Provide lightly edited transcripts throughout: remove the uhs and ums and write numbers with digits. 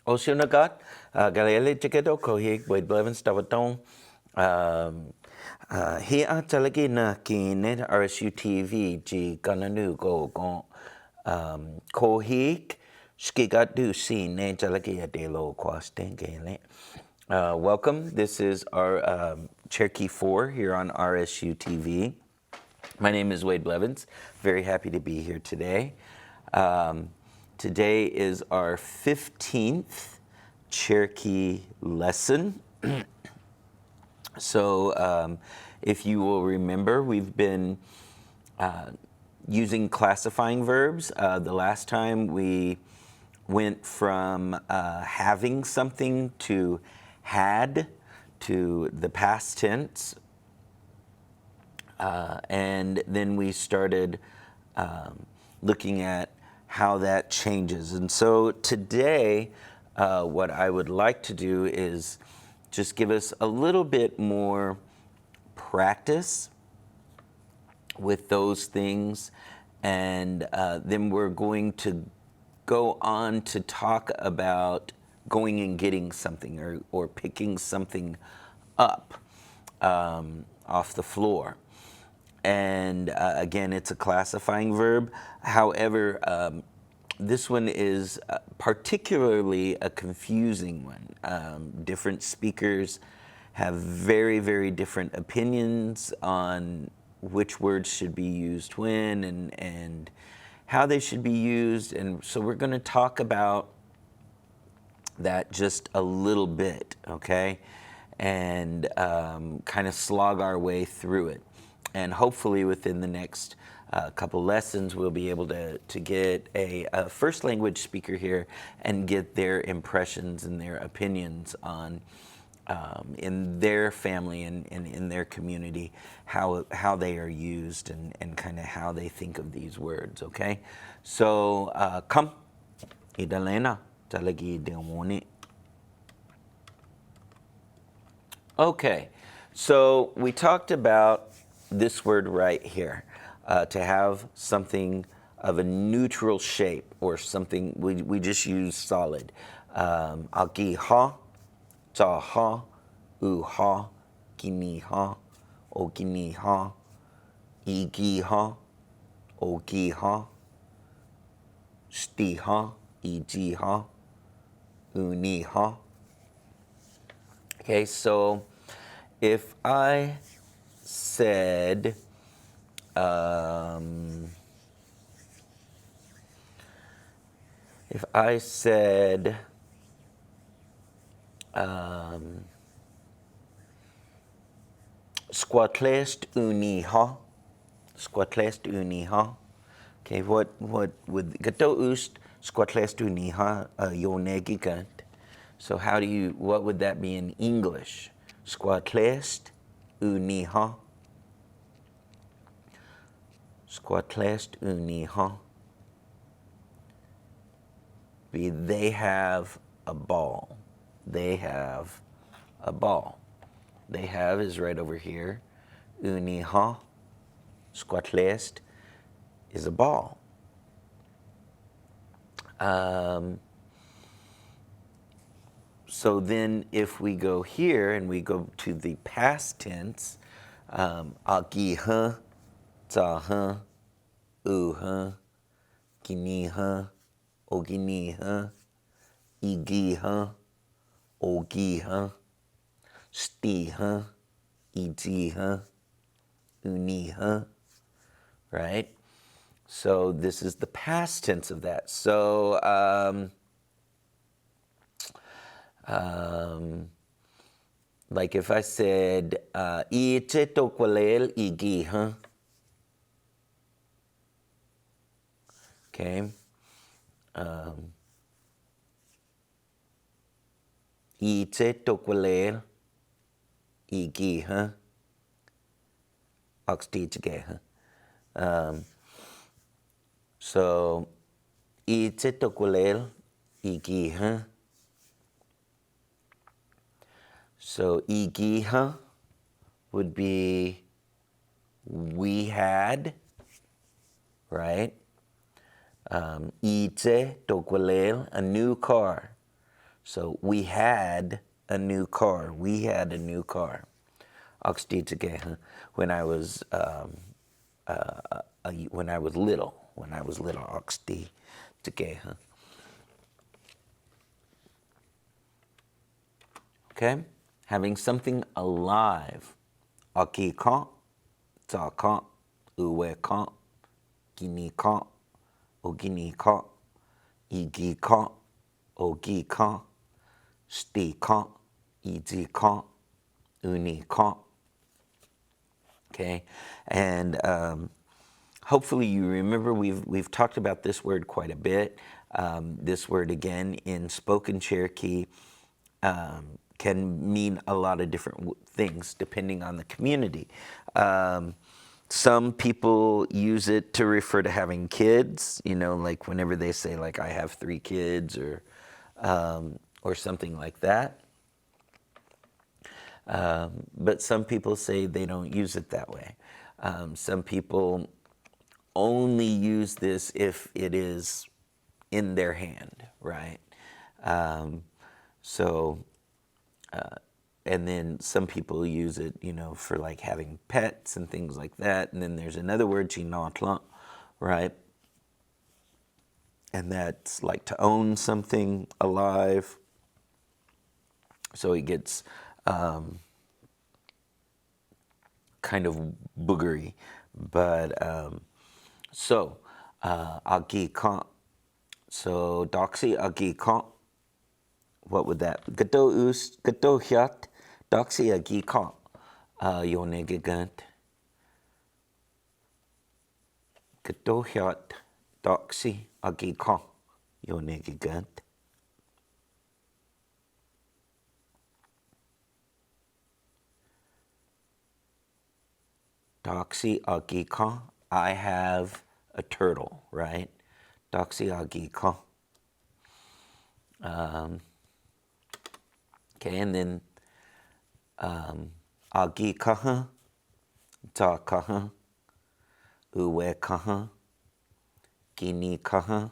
Oshionagat, Galele Chiquedo, Kohig, Wade Blevins, Tavaton, Hia Talagi na Kine, RSU TV, G Gananu, Go, Kohig, Skigat Du, Si, Ne Talagi, Adelo, Quastin, Gale. Welcome. This is our Cherokee 4 here on RSU TV. My name is Wade Blevins. Very happy to be here today. Today is our 15th Cherokee lesson. So if you will remember, we've been using classifying verbs. The last time we went from having something to had to the past tense. And then we started looking at how that changes. And so today, what I would like to do is just give us a little bit more practice with those things. And then we're going to go on to talk about going and getting something or picking something up off the floor. And again, it's a classifying verb. However, this one is particularly a confusing one. Different speakers have very, very different opinions on which words should be used when and how they should be used. And so we're going to talk about that just a little bit, okay? And kind of slog our way through it. And hopefully within the next couple lessons, we'll be able to get a first language speaker here and get their impressions and their opinions on, in their family and in their community, how they are used and kind of how they think of these words, okay? So, come, Idalena, talagi demoni. Okay, so we talked about this word right here, to have something of a neutral shape or something, we just use solid. Aki ha, ta ha, u ha, kini ha, o kini ha, igi ha, o gi ha, sti ha, igi ha, uni ha. Okay, so if I said, squatlest uni ha, squatlest uni ha. Okay, what would gato ust squatlest uni ha yonegigant? So what would that be in English? Squatlest uni ha. Squatlest uni ha. They have a ball. They have a ball. They have is right over here. Uni ha. Squatlest is a ball. So then if we go here and we go to the past tense, aki ha, ta ha, u ha, kini ha, ogini ha, igi ha, ogi ha, sti ha, iji ha, uni ha, right? So this is the past tense of that. So like if I said, I te tokwalel igi ha. Okay. I te tokwalel igi ha. Oxtige ha. So, I te tokwalel igi ha. So, igi ha would be we had, right? I te tokwalel, a new car. So we had a new car. We had a new car. Oxti toge, when I was when I was little. When I was little, oxti toge. Okay, having something alive. Aki kan, ta kan, uwe kan, gini kan, ogini kan, igi kan, ogi kan, sti kan, iji kan, uni kan. Okay, and hopefully you remember we've talked about this word quite a bit. This word again in spoken Cherokee can mean a lot of different things depending on the community. Some people use it to refer to having kids, you know, like whenever they say like I have 3 kids or something like that. But some people say they don't use it that way. Some people only use this if it is in their hand, right? So, and then some people use it, you know, for like having pets and things like that. And then there's another word, chinatla, right? And that's like to own something alive. So it gets kind of boogery. But agi kan. So doxy agi kan. What would that? Gato us, gato hyat, doxy agi kan. Yonegigant. Gato hyat, doxy agi kan. Yonegigant. Doxy agi kan. I have a turtle, right? Doxy agi kan. Okay, and then agi kaha, ta kaha, uwe kaha, gini kaha,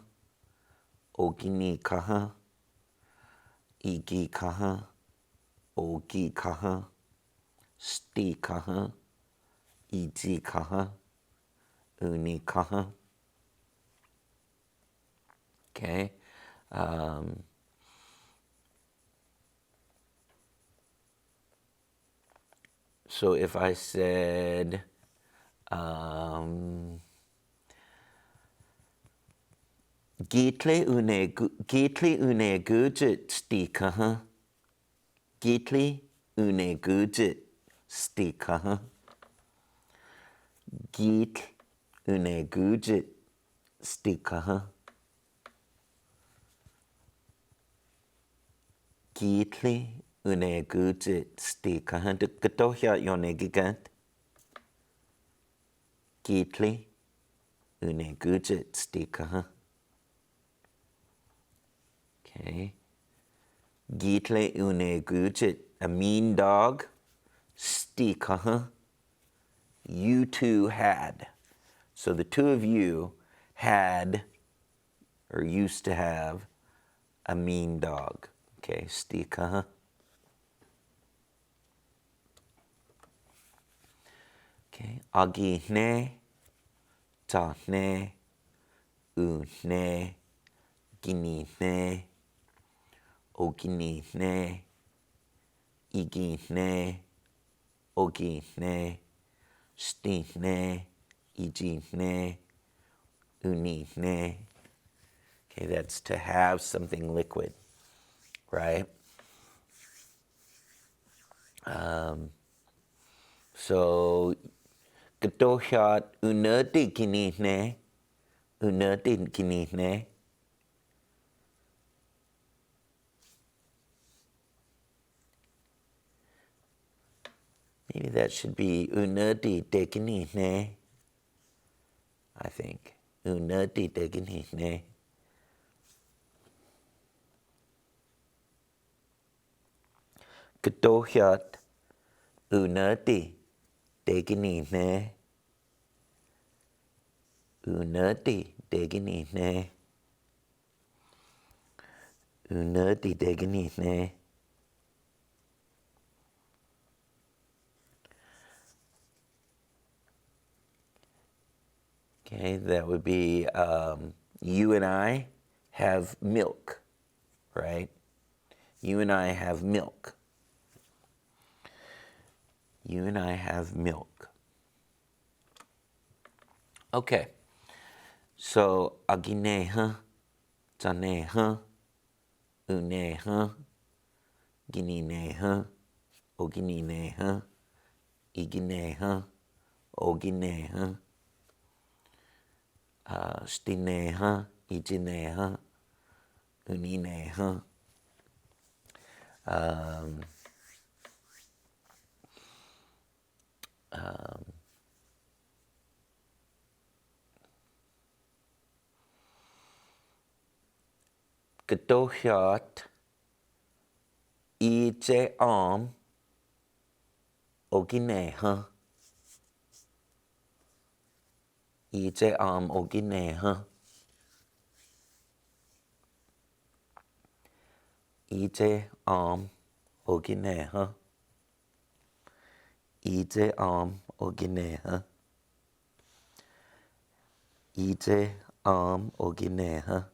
ogini kaha, igi kaha, ogi kaha, sti kaha, iji kaha, uni kaha. Okay. So if I said, Gitli une gujit stikaha. Gitli une gujit stikaha. Git une gujit stikaha. Gitli une gujit stikaha. Gatohya yone gigant. Gitli une gujit stikaha. Okay. Gitle une gujit, a mean dog. Stikaha. You two had. So the two of you had or used to have a mean dog. Okay, stikaha. Okay, agi ne, ta ne, u ne, gini ne, ogini ne, igi ne, ogi ne, sti ne, iji ne, uni ne. Okay, that's to have something liquid, right? So, katohyat unati kini ne, unati kini ne. Maybe that should be unati tekini ne. I think unati tekini ne. Katohyat unati tekini ne. Unati tekini ne. Una di deganine. Okay, that would be you and I have milk, right? You and I have milk. You and I have milk. Okay, so agineha, taneha, uneha, ginineha, oginineha, igineha, ogineha, stineha, igineha, unineha. Gedohiat ije ogineha. Ije ogineha. Ije ogineha. Ije ogineha. Ije ogineha.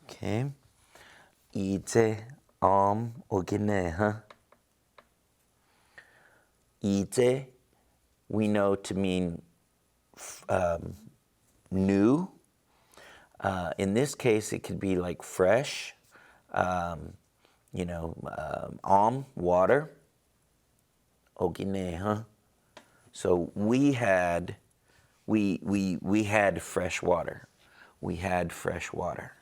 Okay. Ije ogineha. Ije, we know to mean new. In this case, it could be like fresh, water, ogineha. So we had fresh water. We had fresh water.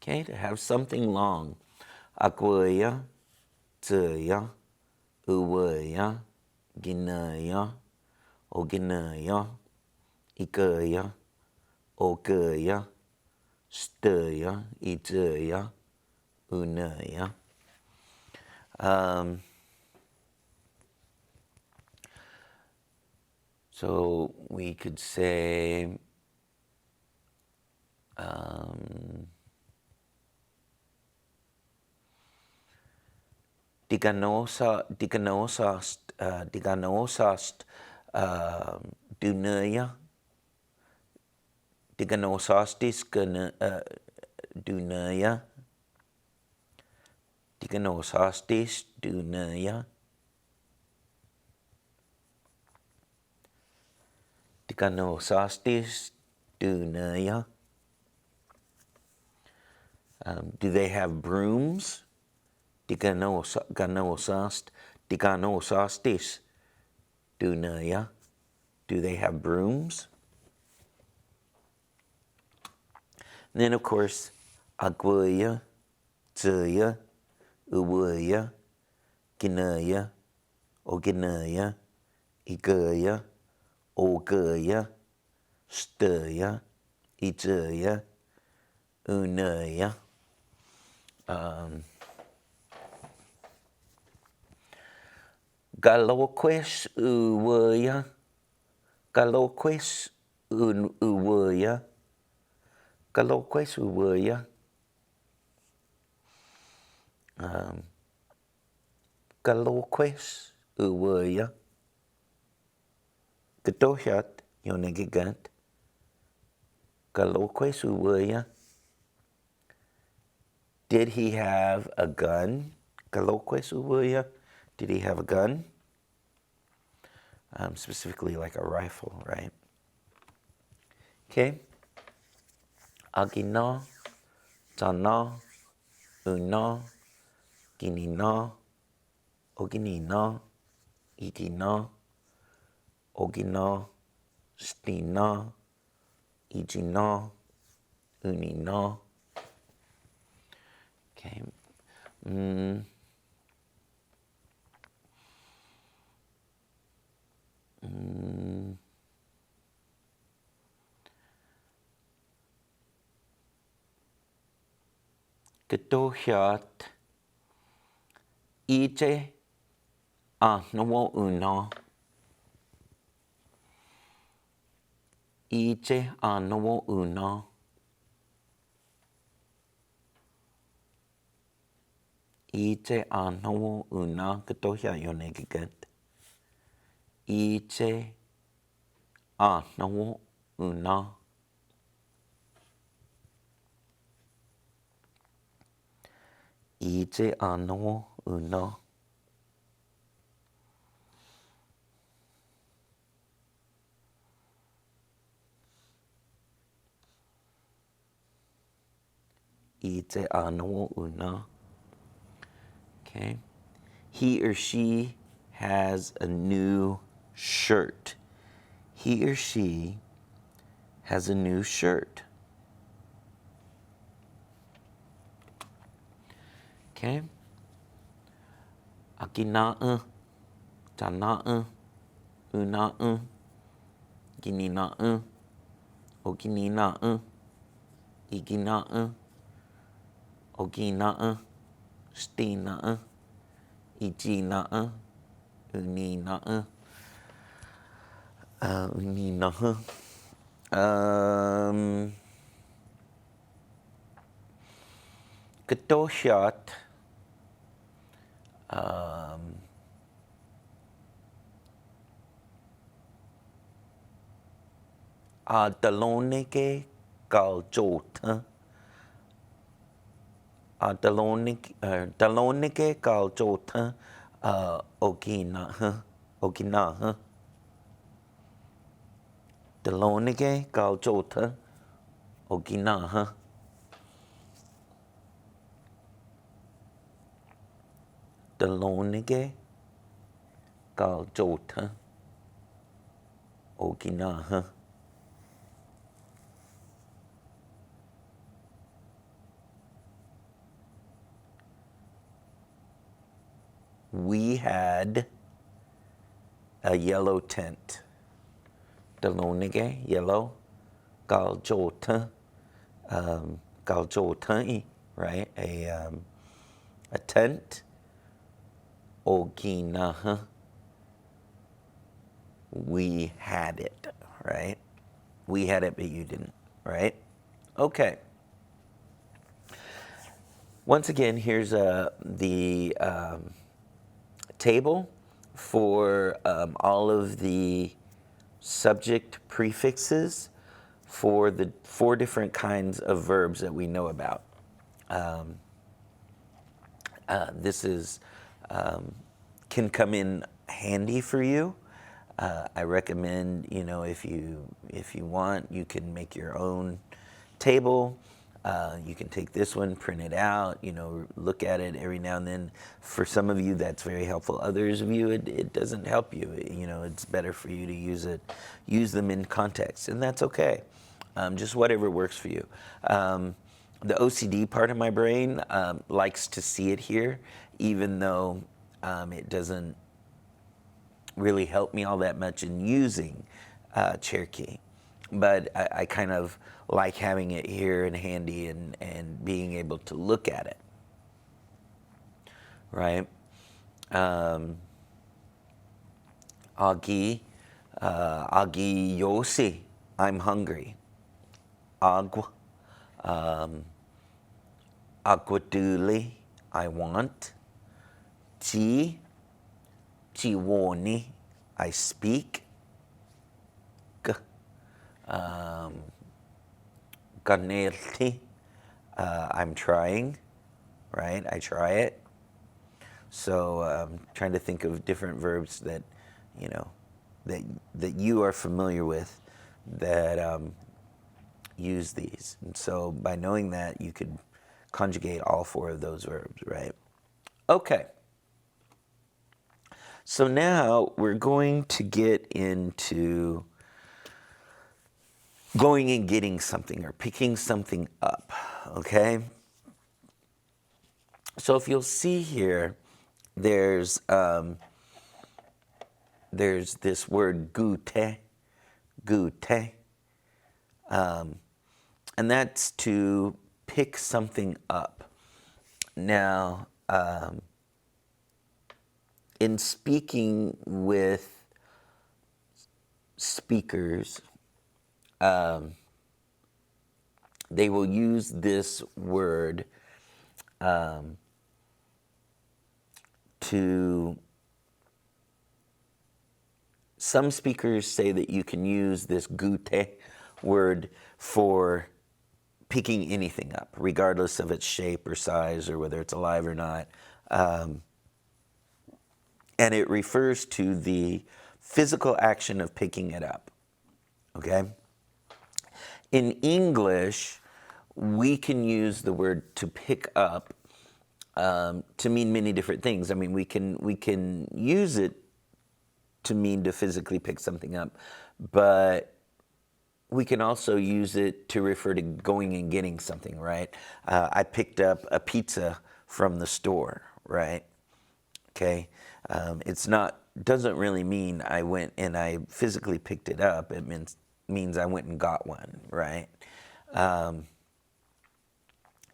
Okay, to have something long. Aquaya, tsuya, uwaya, ginaya, oginaya, ikaya, okaya, stuya, ituya, unaya. So we could say diganosast dunaya, diganosastis dunaya, diganosastis dunaya, diganosastis dunaya. Do they have brooms? Diganosastis dunaya. Do they have brooms? And then, of course, agwaya, tsuya, uwaya, ginaya, oginaya, igaya, ogaya, stuya, ituya, unaya. Galoquis uwaya, galoquis uwaya, galoquis uwaya. Galoquis uwaya. Getohiat yonegigant. Galoquis uwaya. Did he have a gun? Galoquis uwaya. Did he have a gun? Specifically like a rifle, right? Okay. Agina, tana, una, ginina, oginina, igina, ogina, stina, igina, unina. Okay. Getohiat Iche no uno. Iche no uno. Iche no uno. Katohia yonegigat. Iche no uno. Iche no uno. Iche no uno. Okay. He or she has a new shirt. He or she has a new shirt. Okay. Akina'u, tana'u, una'u, ginina'u, oginina'u, igina'u, ogina'u, stina'u, ijina'u, unina'u, unina'u. Ketoshat, Adalonike Galjota. Dalonike Galjota Oginaha. Dalonike Galjota Oginaha. Dalonike Galjota Oginaha. We had a yellow tent. Dalonige, yellow. Galjota, Galjotai, right? A tent. Oginaha. We had it, right? We had it, but you didn't, right? Okay. Once again, here's the table for all of the subject prefixes for the 4 different kinds of verbs that we know about. This is can come in handy for you. I recommend, if you want, you can make your own table. You can take this one, print it out, look at it every now and then. For some of you, that's very helpful. Others of you, it doesn't help you. It's better for you to use them in context, and that's okay. Just whatever works for you. The OCD part of my brain likes to see it here, even though it doesn't really help me all that much in using Cherokee. But I kind of like having it here and handy and being able to look at it, right? Agi yosi, I'm hungry. Agua, aguaduli, I want. Chiwoni, I speak. Ganelti, I'm trying, right? I try it. So I'm trying to think of different verbs that, that you are familiar with that use these. And so by knowing that, you could conjugate all 4 of those verbs, right? Okay. So now we're going to get into going and getting something or picking something up, okay? So if you'll see here, there's this word gute, and that's to pick something up. Now, in speaking with speakers, they will use this word to. Some speakers say that you can use this gute word for picking anything up, regardless of its shape or size or whether it's alive or not. And it refers to the physical action of picking it up. Okay? In English, we can use the word to pick up to mean many different things. I mean, we can use it to mean to physically pick something up, but we can also use it to refer to going and getting something, right? I picked up a pizza from the store, right? Okay, doesn't really mean I went and I physically picked it up. It means I went and got one, right?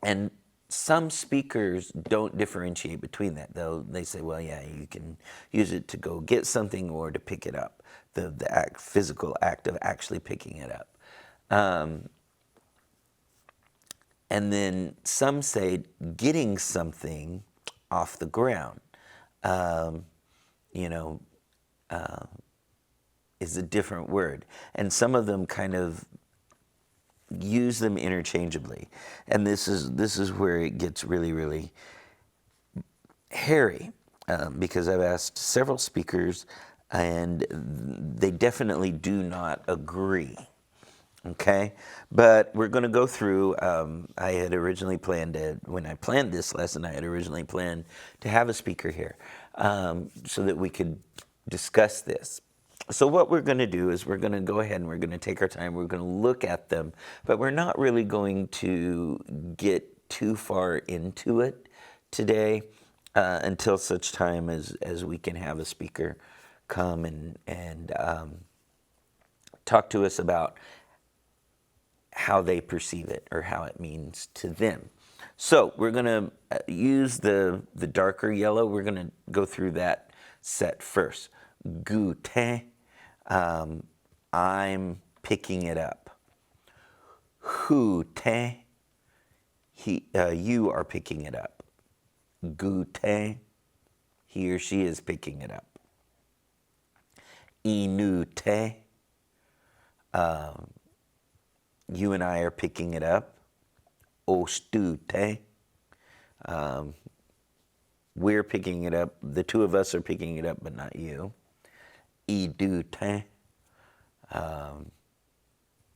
And some speakers don't differentiate between that, though. They say, well, yeah, you can use it to go get something or to pick it up, the physical act of actually picking it up. And then some say getting something off the ground, you know, is a different word. And some of them kind of use them interchangeably. And this is where it gets really, really hairy, because I've asked several speakers and they definitely do not agree. Okay, but we're going to go through. I had originally planned when I planned this lesson, I had originally planned to have a speaker here so that we could discuss this. So what we're going to do is we're going to go ahead and we're going to take our time. We're going to look at them, but we're not really going to get too far into it today until such time as we can have a speaker come and talk to us about how they perceive it or how it means to them. So we're going to use the darker yellow. We're going to go through that set first. Gute, I'm picking it up. Hute, you are picking it up. Gute, he or she is picking it up. Inute, you and I are picking it up. Ostute, we're picking it up. The two of us are picking it up, but not you. Idute,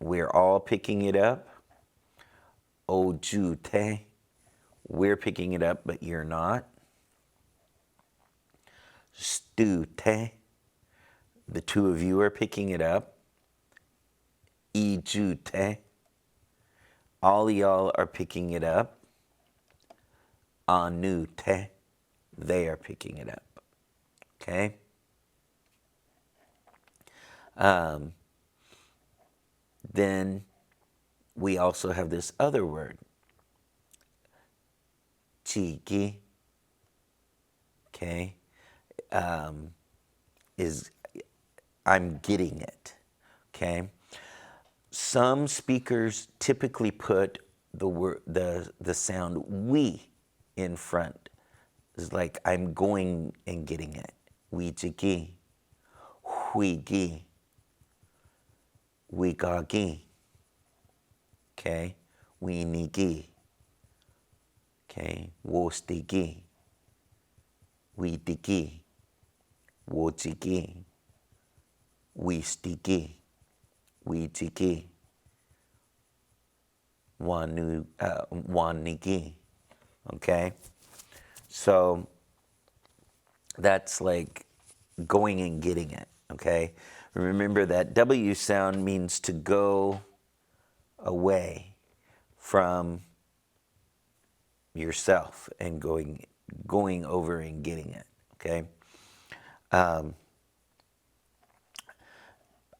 we're all picking it up. Ojute, we're picking it up, but you're not. Stute, the two of you are picking it up. Ijute, all y'all are picking it up. Anute, they are picking it up. Okay? Then we also have this other word. Chiki. Okay? Is I'm getting it. Okay? Some speakers typically put the word, the sound we in front. It's like I'm going and getting it. We jiki, hui gi, we ga gi. Okay, we ni gi. Okay, wo sti gi, we di gi, wo ji gi, we sti gi. We tiki, wan niki, okay? So that's like going and getting it, okay? Remember that W sound means to go away from yourself and going over and getting it, okay?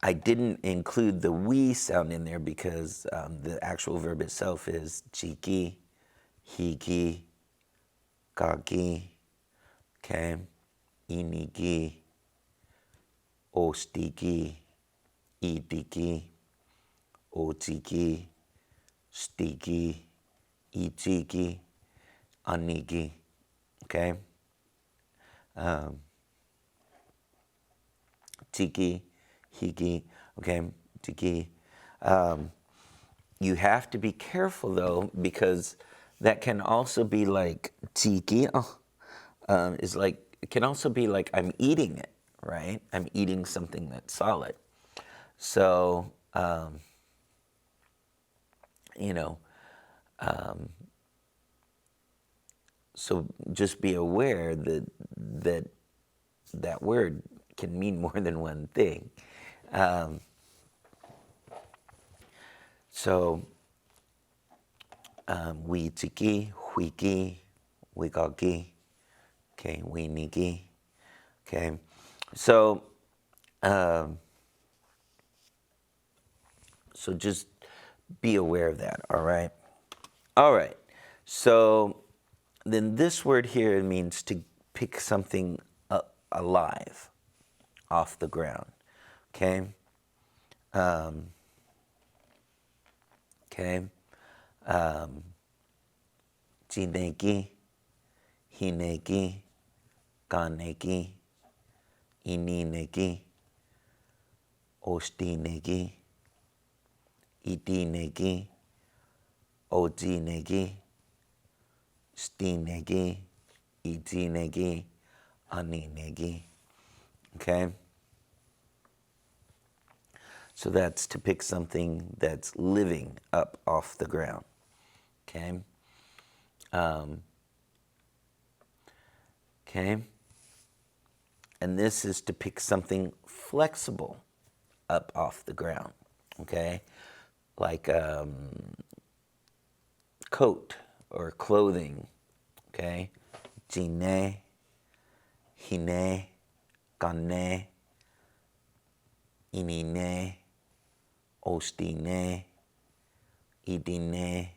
I didn't include the we sound in there because the actual verb itself is chiki, hiki, gagi, okay? inigi, ostigi, idigi, otigi, stigi, itigi, anigi. Okay? Tiki, hiki, okay, tiki. You have to be careful though, because that can also be like tiki. Is like, it can also be like I'm eating it, right? I'm eating something that's solid. So, you know, so just be aware that word can mean more than one thing. So, we tiki, huiki, wigagi, okay, we nigi, okay. So, so just be aware of that, all right? All right, so then this word here means to pick something alive off the ground, okay? Okay. Jinegi, hinegi, ganegi, ininegi, ostinegi, idinegi, ojinegi, stinegi, idinegi, aninegi. Okay? So that's to pick something that's living up off the ground. Okay? Okay? And this is to pick something flexible up off the ground. Okay? Like coat or clothing. Okay? Jine, hine, gane, inine, ostine, idine,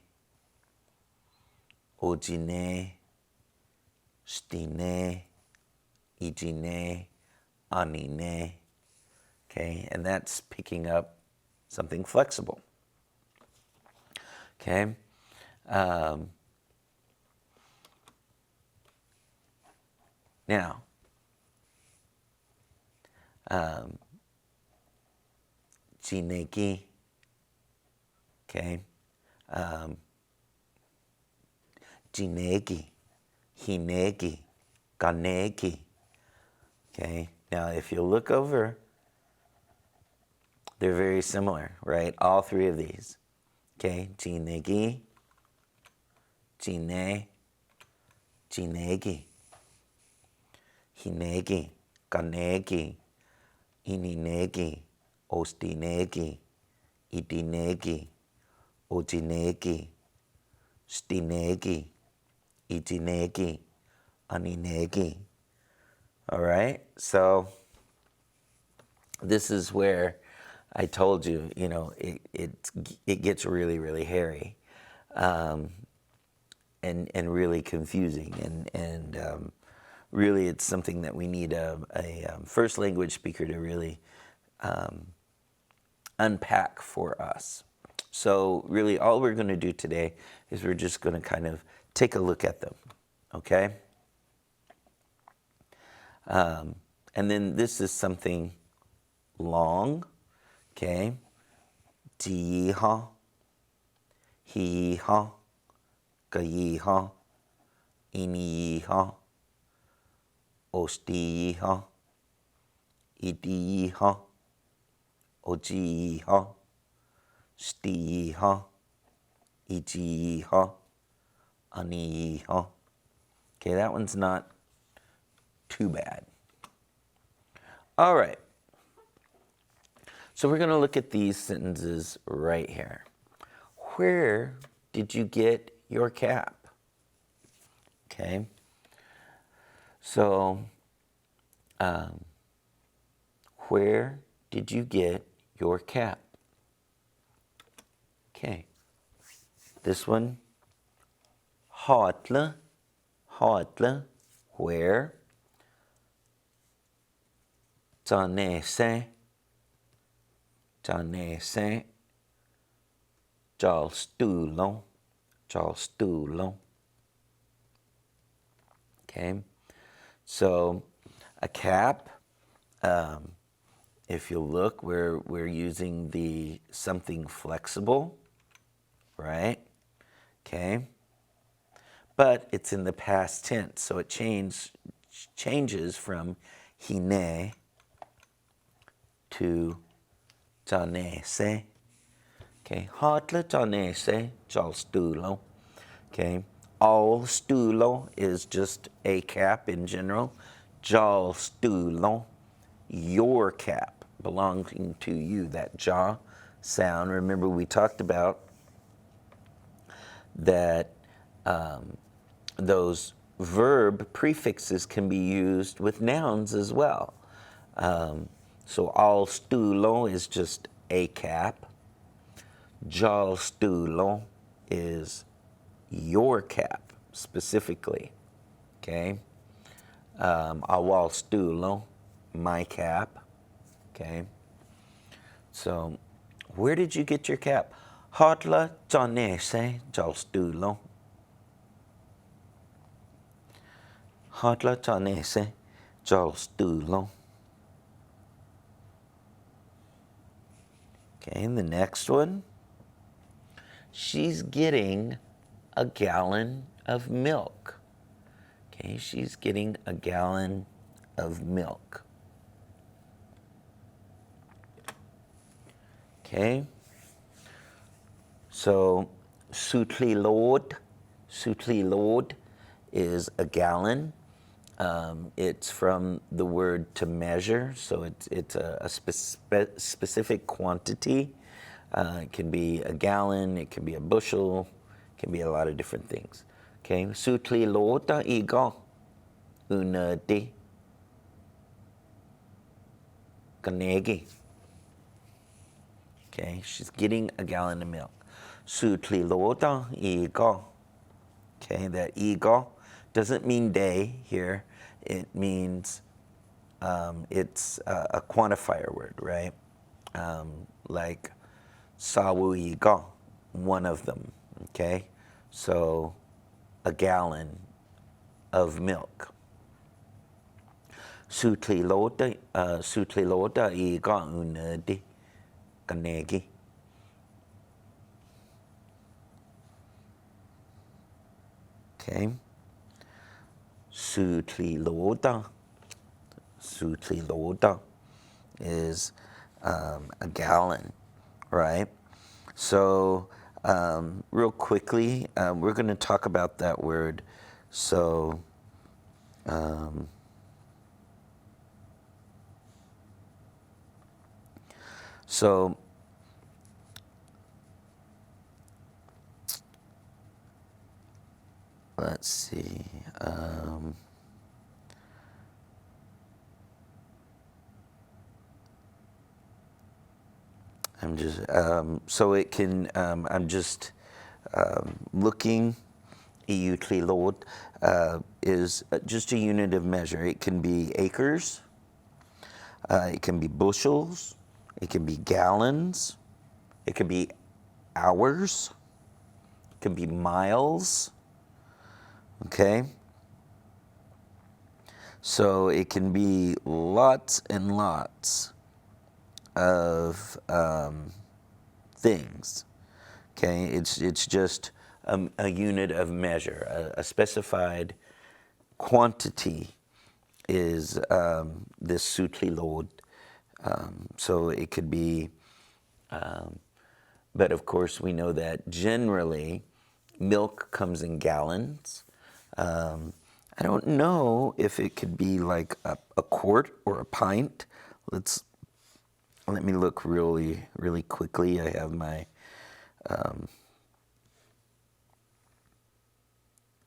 ojine, stine, ijine, anine. Okay, and that's picking up something flexible. Okay. Now, jinegi, okay, jinegi, hinegi, ganegi, okay. Now, if you look over, they're very similar, right? All three of these, okay, jinegi, jine, jinegi, hinegi, ganegi, ininegi, ostinegi, idinegi, ojinegi, stinegi, ijinegi, aninegi. All right, so this is where I told you, you know, it gets really, really hairy, and really confusing, and really it's something that we need a first language speaker to really unpack for us. So really all we're going to do today is we're just going to kind of take a look at them, okay? And then this is something long, okay? Ji-ha, he-ha, ga-yi-ha, ini-yi-ha, osti-yi-ha, idi-yi-ha, oji-yi-ha, sti-yi-ha, iji-yi-ha, ani-yi-ha. Okay, that one's not too bad. All right. So we're going to look at these sentences right here. Where did you get your cap? Okay. So, where did you get your cap? Okay. This one, hatle, where? Tanese, tanese, Charles Stulo, Charles Stulo. Okay, so a cap, if you look, we're using the something flexible, right? Okay, but it's in the past tense, so it changes from hine to tanese. Okay, hatla tanese, Charles Stulo. Okay, all stulo is just a cap in general. Jal stulo, your cap, belonging to you. That jaw sound. Remember, we talked about that those verb prefixes can be used with nouns as well. So all stulo is just a cap. Jal stulo is your cap specifically. Okay. Awal stulo, my cap. Okay. So, where did you get your cap? Hatla tanese jal stulo. Hatla tanese jal stulo. Okay, and the next one. She's getting a gallon of milk. Okay, she's getting a gallon of milk. Okay, so sutli lord is a gallon. It's from the word to measure, so it's a specific quantity. It can be a gallon, it can be a bushel, it can be a lot of different things. Okay, sutli lota igo unadi kanegi. Okay, she's getting a gallon of milk. Sutli lota igo. Okay, that ego doesn't mean day here. It means it's a quantifier word, right? Like sawu ego, one of them. Okay, so a gallon of milk. Sutli lota ego unadi kanegi. Okay. Sutli loda is a gallon, right? So real quickly, we're going to talk about that word. So so let's see. I'm just so it can. I'm just looking. Iutli Lord is just a unit of measure. It can be acres. It can be bushels. It can be gallons. It can be hours. It can be miles. Okay. So it can be lots and lots of things. Okay, it's just a unit of measure. A specified quantity is this sutli lord. So it could be, but of course we know that generally milk comes in gallons. I don't know if it could be like a quart or a pint. Let me look really quickly. I have my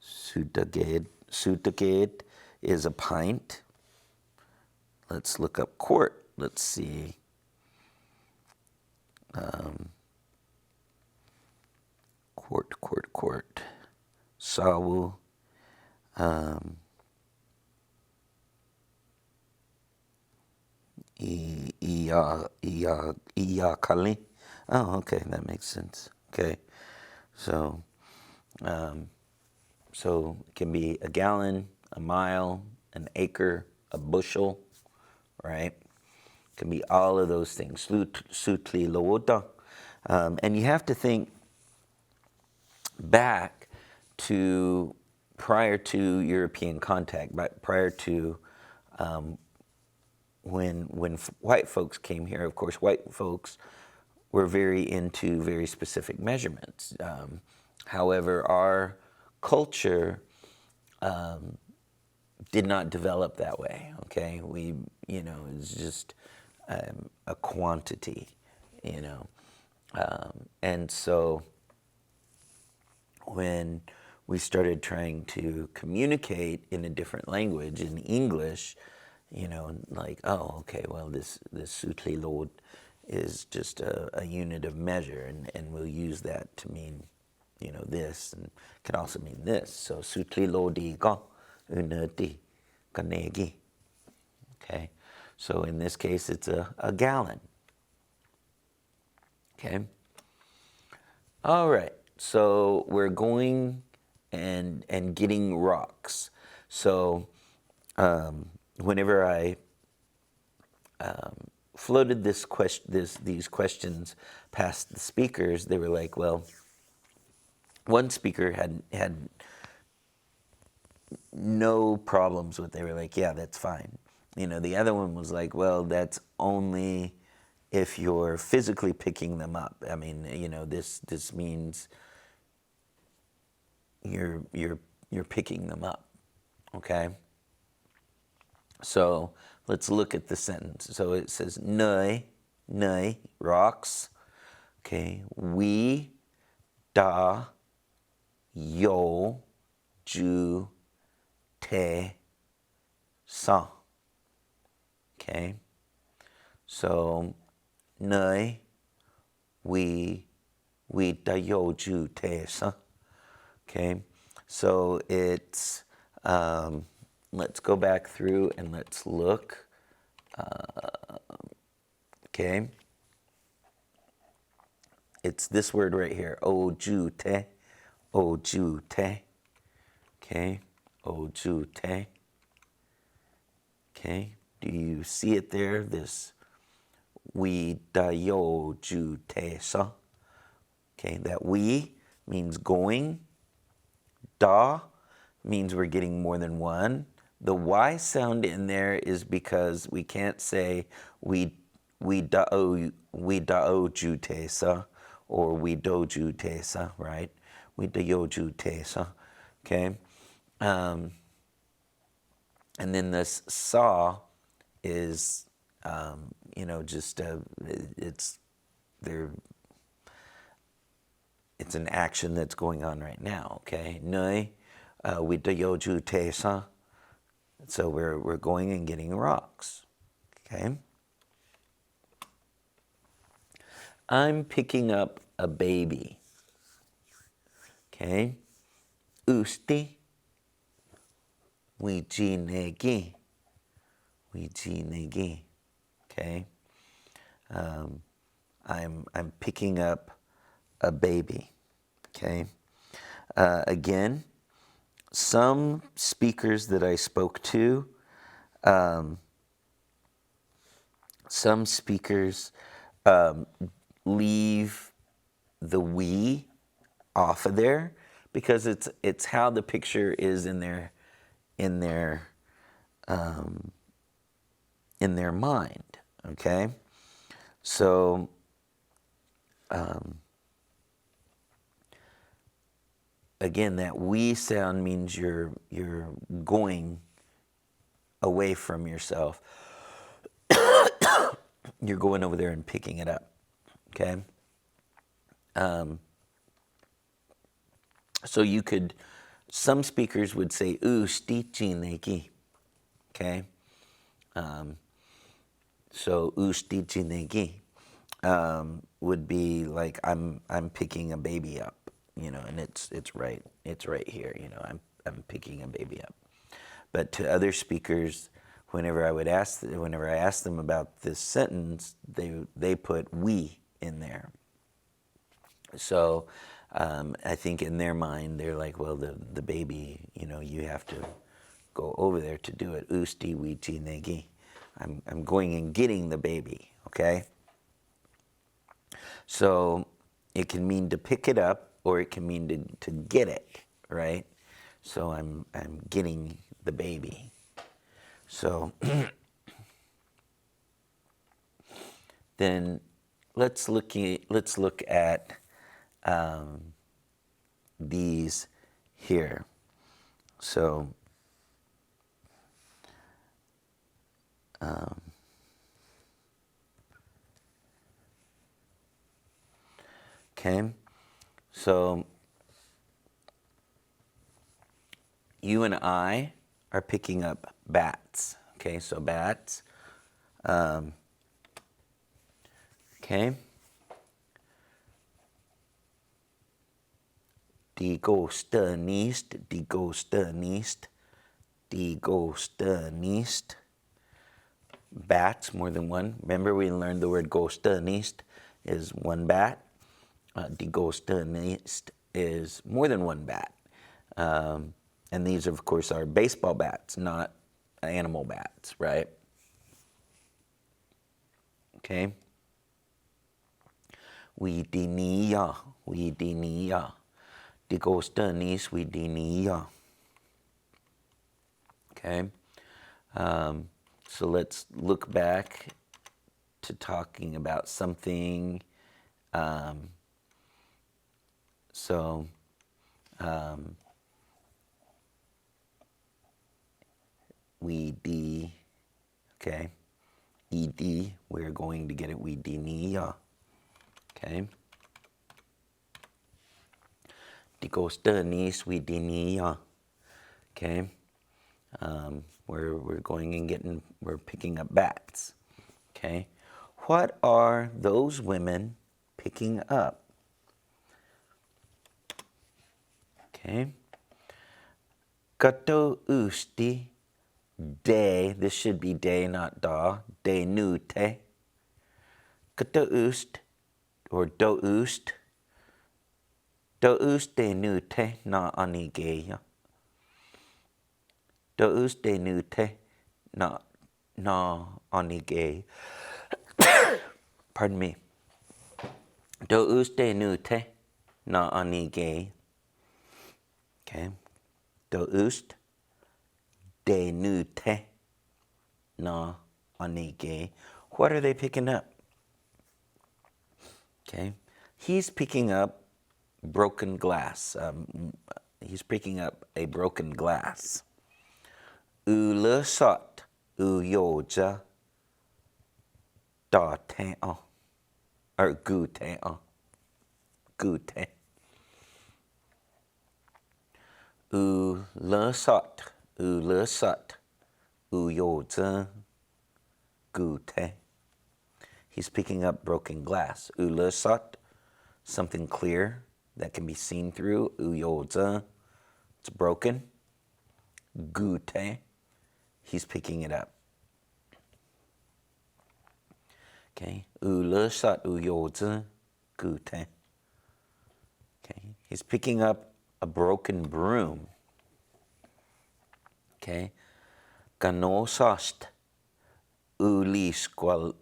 Sutaged is a pint. Let's look up quart. Let's see. Quart. Sawu. Iyakali. Oh, okay, that makes sense. Okay, so so it can be a gallon, a mile, an acre, a bushel, right? It can be all of those things. Sutli looda. And you have to think back to prior to European contact, but prior to when white folks came here. Of course, white folks were very into very specific measurements. However, our culture did not develop that way. Okay, it's just a quantity, and so when we started trying to communicate in a different language, in English, like, oh, okay, well, this sutli lod is just a unit of measure, and we'll use that to mean, this, and can also mean this. So sutli lodi ka unati kanegi. Okay, so in this case, it's a gallon. Okay. All right. So we're going and getting rocks. So whenever I floated these questions past the speakers, they were like, well, one speaker had no problems with it. They were like, yeah, that's fine. The other one was like, well, that's only if you're physically picking them up. I mean, this means you're picking them up. Okay? So let's look at the sentence. So it says nei, rocks. Okay, we da yo ju te sa. Okay, so nei, we da yo ju te sa. Okay, so it's let's go back through and let's look. Okay. It's this word right here. Ojute. Ojute. Okay. Ojute. Okay. Do you see it there? This we dayo jute sa. Okay. That we means going. Da means we're getting more than one. The Y sound in there is because we can't say we da'o jutesa or we do jutesa, right? We do jutesa, okay? And then this saw is, just it's an action that's going on right now, okay? Noi, we do jutesa. So we're going and getting rocks, okay? I'm picking up a baby, okay? Usti, we jinegi, okay? I'm picking up a baby, okay? Again, some speakers that I spoke to, some speakers leave the we off of there because it's how the picture is in their mind. Okay, so again, that we sound means you're going away from yourself. You're going over there and picking it up. Okay. So you could, some speakers would say ustichineki. Okay. So ustichineki would be like I'm picking a baby up, and it's right here, I'm picking a baby up. But to other speakers, whenever I asked them about this sentence, they put we in there. So I think in their mind, they're like, well, the baby, you have to go over there to do it. Usti witi negi. I'm going and getting the baby, okay? So it can mean to pick it up, or it can mean to get it, right? So I'm getting the baby. So then let's look at these here. So okay, so you and I are picking up bats. Okay, so bats. Okay. Die Ghoster nicht, die Ghoster nicht, die Ghoster nicht. Bats, more than one. Remember we learned the word Ghoster nicht is one bat. Die Ghoster nicht is more than one bat. And these, of course, are baseball bats, not animal bats, right? Okay. We dinia, we dinia. Die Ghoster nicht, we dinia. Okay. So let's look back to talking about something. We D, okay. ED, we're going to get it. We dinia. Okay. Die Ghoster nicht, we dinia. Okay. We're going and we're picking up bats. Okay. What are those women picking up? Okay. Kato usti de, this should be de, not da, de nute. Kato ust, or do ust de nute na anigeya. Do ust de nute na anige. Pardon me. Do ust de nute na anige. Okay. Do ust de nute na anige. What are they picking up? Okay. He's picking up broken glass. He's picking up a broken glass. U le sot u yoja da ten or gu ten gu ten. U le sot u yoja gu ten. He's picking up broken glass. U le sot, something clear that can be seen through. U yoja, it's broken. Gu ten, he's picking it up. Okay. U le sot u yoja gu ten. Okay. He's picking up a broken broom. Okay. Gano sost uli squal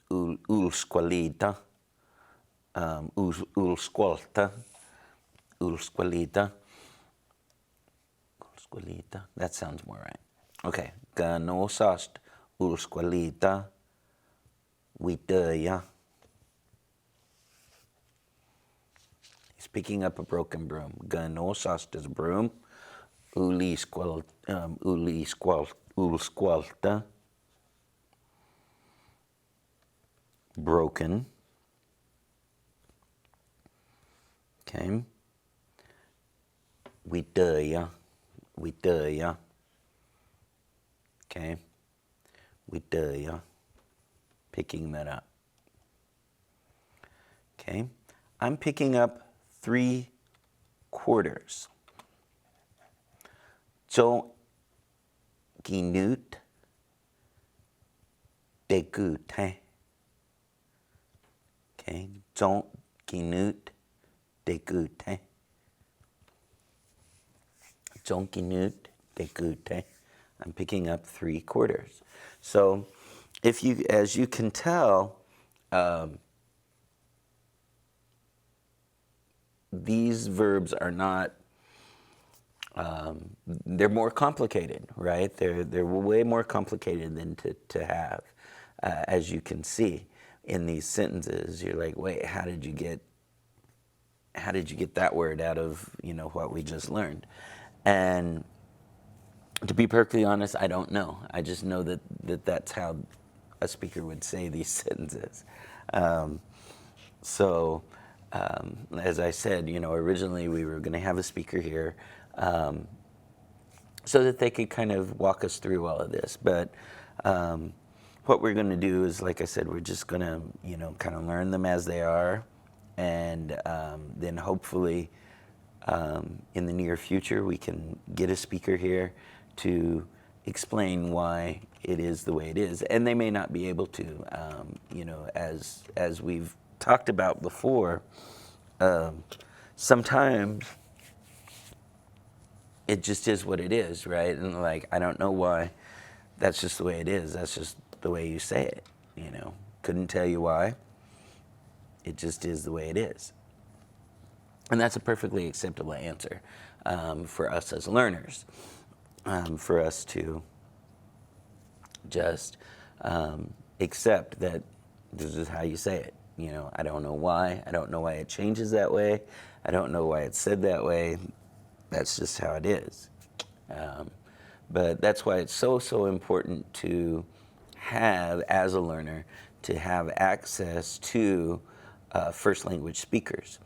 ul squalita ul squalta ul squalita. That sounds more right. Okay. Gano sost ul squalita witeya. He's picking up a broken broom. Gano sost is a broom. Ul squalta. Broken. Okay. Witeya. Okay. Witeya. Picking that up. Okay. I'm picking up 3 quarters. So ginut dégoûté. Okay, don't ginut dégoûté. Don't ginut dégoûté. I'm picking up 3/4. So, if you, as you can tell, these verbs are not. They're more complicated, right? They're way more complicated than to have, as you can see in these sentences. You're like, wait, how did you get that word out of what we just learned? And to be perfectly honest, I don't know. I just know that's how a speaker would say these sentences. So, as I said, originally we were going to have a speaker here so that they could kind of walk us through all of this. But what we're going to do is, like I said, we're just going to, kind of learn them as they are. And then hopefully in the near future, we can get a speaker here to explain why it is the way it is. And they may not be able to, as we've talked about before, sometimes it just is what it is, right? And like, I don't know why, that's just the way it is. That's just the way you say it, Couldn't tell you why. It just is the way it is. And that's a perfectly acceptable answer for us as learners, for us to just accept that this is how you say it. I don't know why. I don't know why it changes that way. I don't know why it's said that way. That's just how it is. But that's why it's so important to have, as a learner, to have access to first language speakers.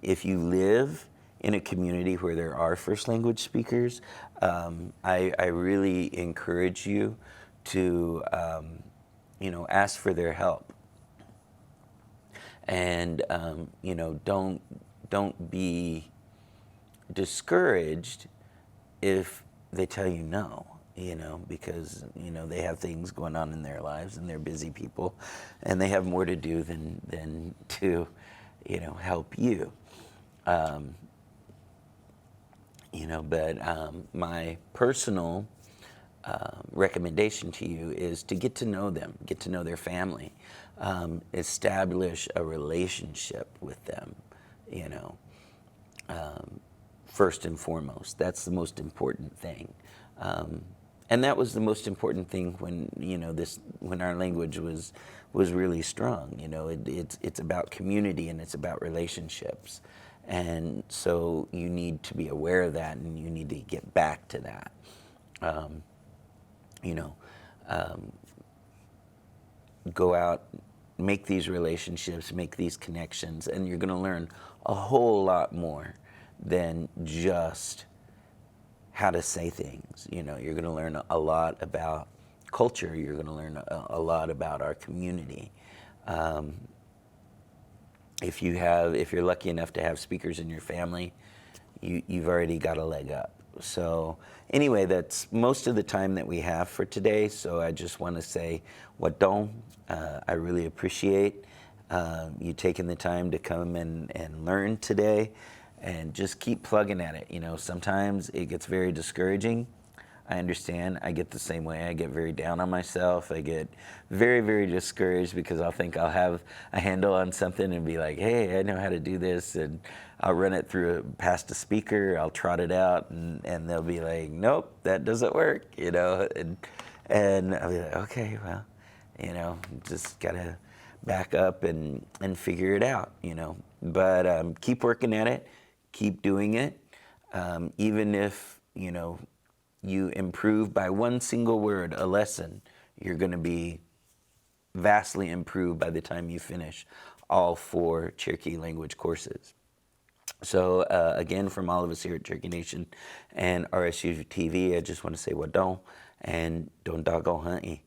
If you live in a community where there are first language speakers, I really encourage you to, ask for their help. And, don't be discouraged if they tell you no, because, they have things going on in their lives and they're busy people and they have more to do than to, help you. But my personal recommendation to you is to get to know them, get to know their family, establish a relationship with them, first and foremost. That's the most important thing. And that was the most important thing when, when our language was really strong. It's about community and it's about relationships. And so you need to be aware of that and you need to get back to that. Go out, make these relationships, make these connections, and you're going to learn a whole lot more than just how to say things. You're going to learn a lot about culture. You're going to learn a lot about our community. If you're lucky enough to have speakers in your family, you've already got a leg up. So anyway, that's most of the time that we have for today. So I just want to say, wadon. I really appreciate you taking the time to come and learn today, and just keep plugging at it. Sometimes it gets very discouraging. I understand. I get the same way. I get very down on myself. I get very, very discouraged because I'll think I'll have a handle on something and be like, hey, I know how to do this. And I'll run it past a speaker. I'll trot it out and they'll be like, nope, that doesn't work, And I'll be like, okay, well, just got to back up and figure it out, But keep working at it. Keep doing it. Even if, you improve by one single word, a lesson, you're going to be vastly improved by the time you finish all 4 Cherokee language courses. So again, from all of us here at Cherokee Nation and RSU TV, I just want to say wadon and don dago ha'i.